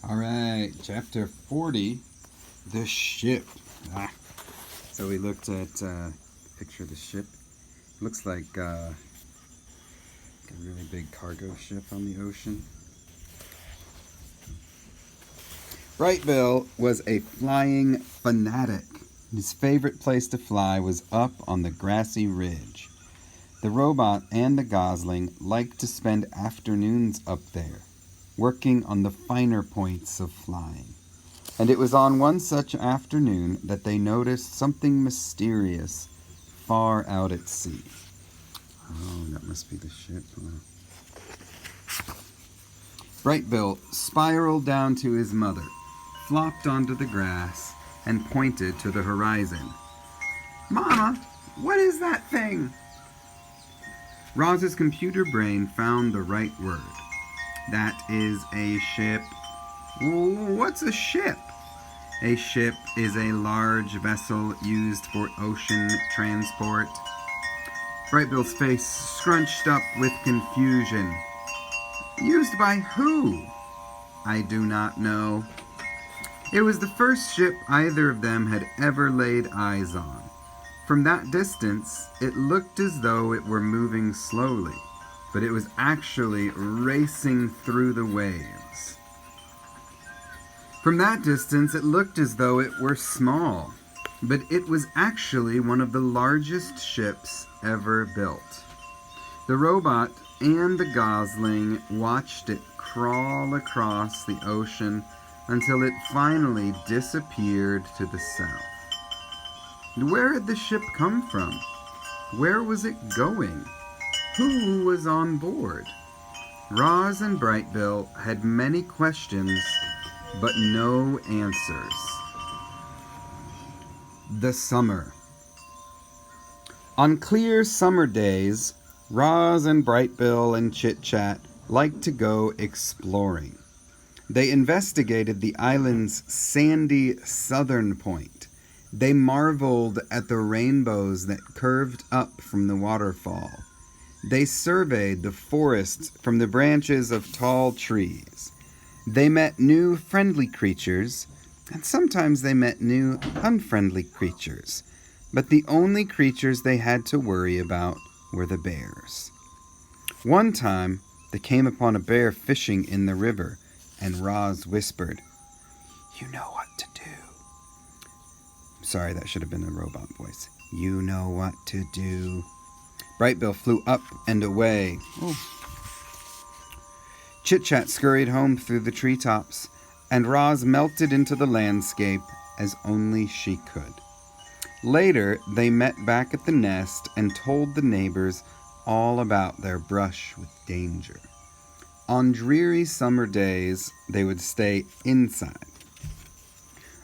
All right, chapter 40, the ship. So we looked at picture of the ship. Looks like a really big cargo ship on the ocean. Brightbill was a flying fanatic. His favorite place to fly was up on the grassy ridge. The robot and the gosling liked to spend afternoons up there, working on the finer points of flying. And it was on one such afternoon that they noticed something mysterious far out at sea. Oh, that must be the ship. Brightbill spiraled down to his mother, flopped onto the grass, and pointed to the horizon. "Mama, what is that thing?" Roz's computer brain found the right word. "That is a ship." "What's a ship?" "A ship is a large vessel used for ocean transport." Brightbill's face scrunched up with confusion. "Used by who?" "I do not know." It was the first ship either of them had ever laid eyes on. From that distance, it looked as though it were moving slowly, but it was actually racing through the waves. From that distance, it looked as though it were small, but it was actually one of the largest ships ever built. The robot and the gosling watched it crawl across the ocean until it finally disappeared to the south. Where had the ship come from? Where was it going? Who was on board? Roz and Brightbill had many questions, but no answers. The summer. On clear summer days, Roz and Brightbill and Chit Chat liked to go exploring. They investigated the island's sandy southern point. They marveled at the rainbows that curved up from the waterfall. They surveyed the forests from the branches of tall trees. They met new friendly creatures, and sometimes they met new unfriendly creatures. But the only creatures they had to worry about were the bears. One time, they came upon a bear fishing in the river, and Roz whispered, "You know what to do." Sorry, that should have been a robot voice. "You know what to do." Brightbill flew up and away. Oh. Chit Chat scurried home through the treetops, and Roz melted into the landscape as only she could. Later, they met back at the nest and told the neighbors all about their brush with danger. On dreary summer days, they would stay inside.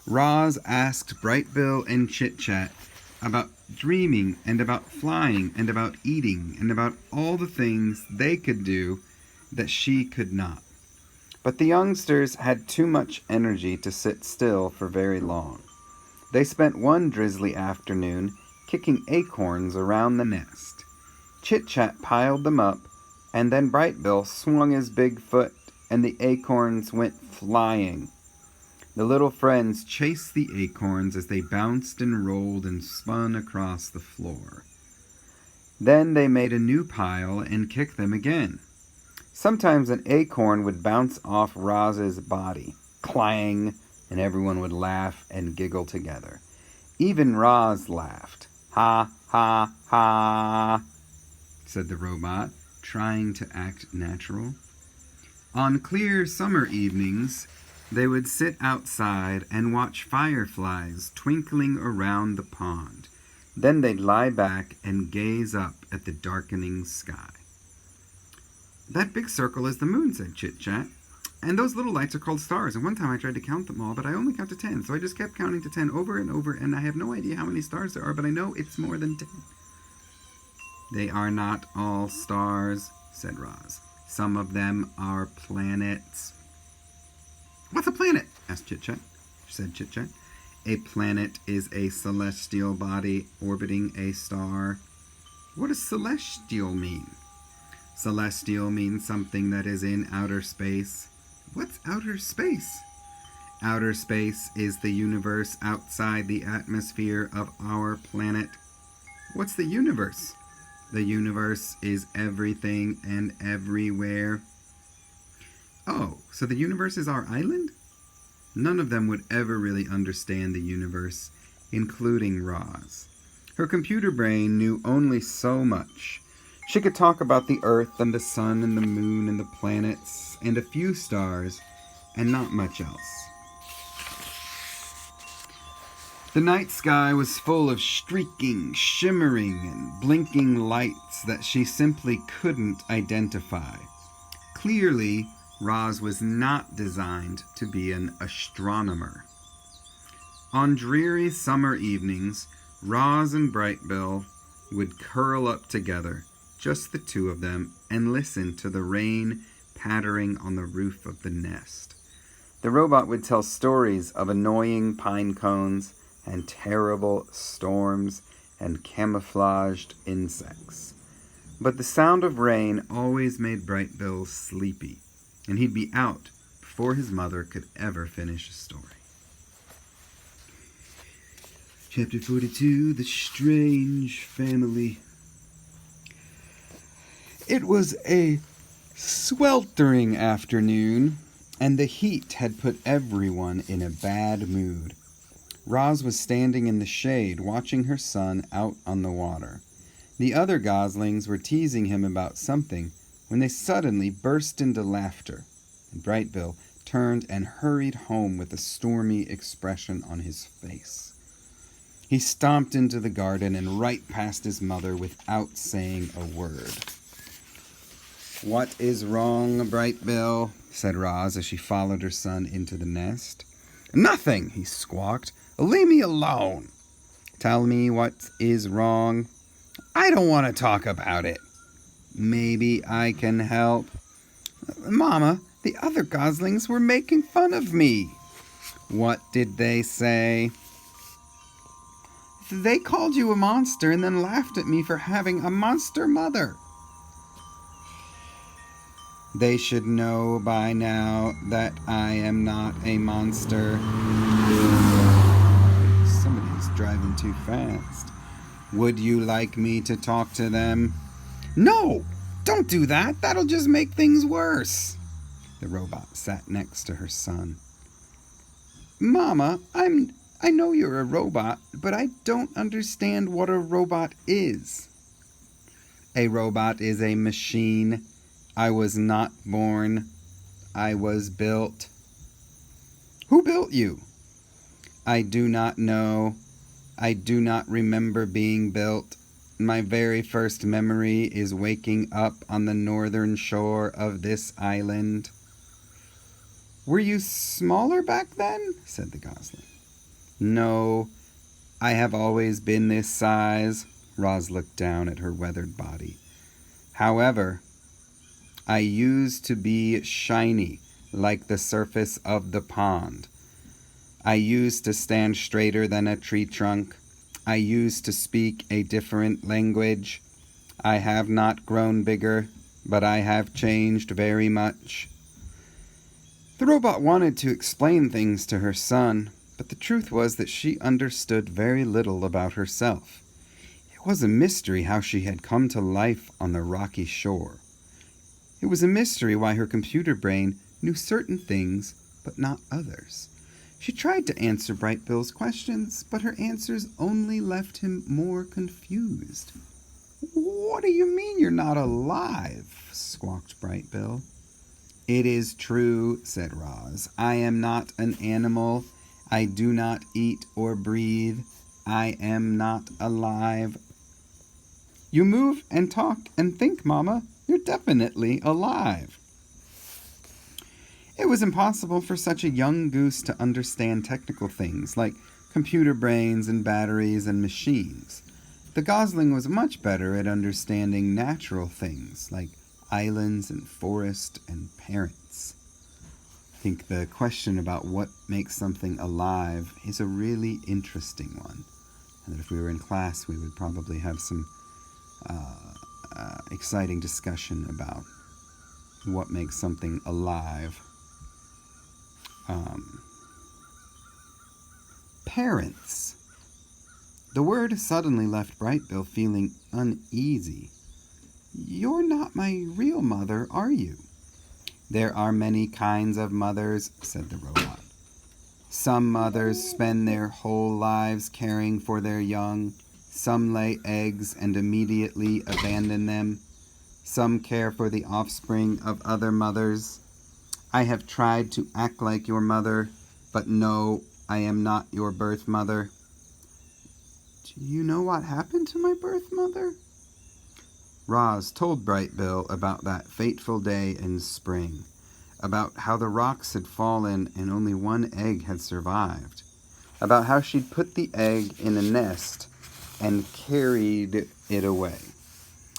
Roz asked Brightbill and Chit Chat about dreaming and about flying and about eating and about all the things they could do that she could not. But the youngsters had too much energy to sit still for very long. They spent one drizzly afternoon kicking acorns around the nest. Chit Chat piled them up, and then Brightbill swung his big foot, and the acorns went flying. The little friends chased the acorns as they bounced and rolled and spun across the floor. Then they made a new pile and kicked them again. Sometimes an acorn would bounce off Roz's body, clang, and everyone would laugh and giggle together. Even Roz laughed. "Ha, ha, ha," said the robot, trying to act natural. On clear summer evenings, they would sit outside and watch fireflies twinkling around the pond. Then they'd lie back and gaze up at the darkening sky. "That big circle is the moon," said Chit Chat. "And those little lights are called stars. And one time I tried to count them all, but I only counted 10. So I just kept counting to 10 over and over, and I have no idea how many stars there are, but I know it's more than 10. "They are not all stars," said Roz. "Some of them are planets." "What's a planet?" asked Chit Chat. Said Chit Chat. "A planet is a celestial body orbiting a star." "What does celestial mean?" "Celestial means something that is in outer space." "What's outer space?" Outer space is the universe outside the atmosphere of our planet. What's the universe? The universe is everything and everywhere. Oh, so the universe is our island? None of them would ever really understand the universe, including Roz. Her computer brain knew only so much. She could talk about the Earth and the sun and the moon and the planets and a few stars and not much else. The night sky was full of streaking, shimmering, and blinking lights that she simply couldn't identify. Clearly, Roz was not designed to be an astronomer. On dreary summer evenings, Roz and Brightbill would curl up together, just the two of them, and listen to the rain pattering on the roof of the nest. The robot would tell stories of annoying pine cones and terrible storms and camouflaged insects. But the sound of rain always made Brightbill sleepy, and he'd be out before his mother could ever finish a story. Chapter 42, The Strange Family. It was a sweltering afternoon, and the heat had put everyone in a bad mood. Roz was standing in the shade watching her son out on the water. The other goslings were teasing him about something when they suddenly burst into laughter, and Brightbill turned and hurried home with a stormy expression on his face. He stomped into the garden and right past his mother without saying a word. "What is wrong, Brightbill?" said Roz as she followed her son into the nest. "Nothing," he squawked. "Leave me alone." "Tell me what is wrong." "I don't want to talk about it." "Maybe I can help." "Mama, the other goslings were making fun of me." "What did they say?" "They called you a monster and then laughed at me for having a monster mother." "They should know by now that I am not a monster." Somebody's driving too fast. "Would you like me to talk to them?" "No! Don't do that! That'll just make things worse." The robot sat next to her son. "Mama, I know you're a robot, but I don't understand what a robot is." "A robot is a machine. I was not born. I was built." "Who built you?" "I do not know. I do not remember being built. My very first memory is waking up on the northern shore of this island." "Were you smaller back then?" said the gosling. "No, I have always been this size." Roz looked down at her weathered body. "However, I used to be shiny like the surface of the pond. I used to stand straighter than a tree trunk. I used to speak a different language. I have not grown bigger, but I have changed very much." The robot wanted to explain things to her son, but the truth was that she understood very little about herself. It was a mystery how she had come to life on the rocky shore. It was a mystery why her computer brain knew certain things, but not others. She tried to answer Brightbill's questions, but her answers only left him more confused. "What do you mean you're not alive?" squawked Brightbill. "It is true," said Roz. "I am not an animal. I do not eat or breathe. I am not alive." "You move and talk and think, Mama. You're definitely alive." It was impossible for such a young goose to understand technical things like computer brains and batteries and machines. The gosling was much better at understanding natural things like islands and forest and parents. I think the question about what makes something alive is a really interesting one. And that if we were in class, we would probably have some exciting discussion about what makes something alive. parents. The word suddenly left Bright Bill feeling uneasy. You're not my real mother, are you? There are many kinds of mothers, said the robot. Some mothers spend their whole lives caring for their young. Some lay eggs and immediately abandon them. Some care for the offspring of other mothers. I have tried to act like your mother, but no, I am not your birth mother. Do you know what happened to my birth mother? Roz told Bright Bill about that fateful day in spring, about how the rocks had fallen and only one egg had survived, about how she'd put the egg in a nest and carried it away,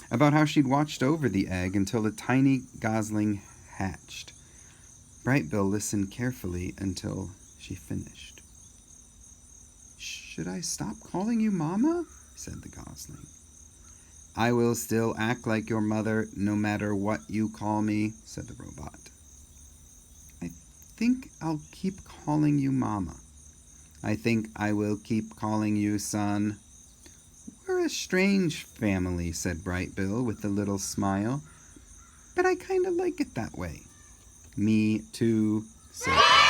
about how she'd watched over the egg until a tiny gosling hatched. Bright Bill listened carefully until she finished. Should I stop calling you Mama? Said the gosling. I will still act like your mother no matter what you call me, said the robot. I think I'll keep calling you Mama. I think I will keep calling you son. We're a strange family, said Bright Bill with a little smile, but I kind of like it that way. Me too, said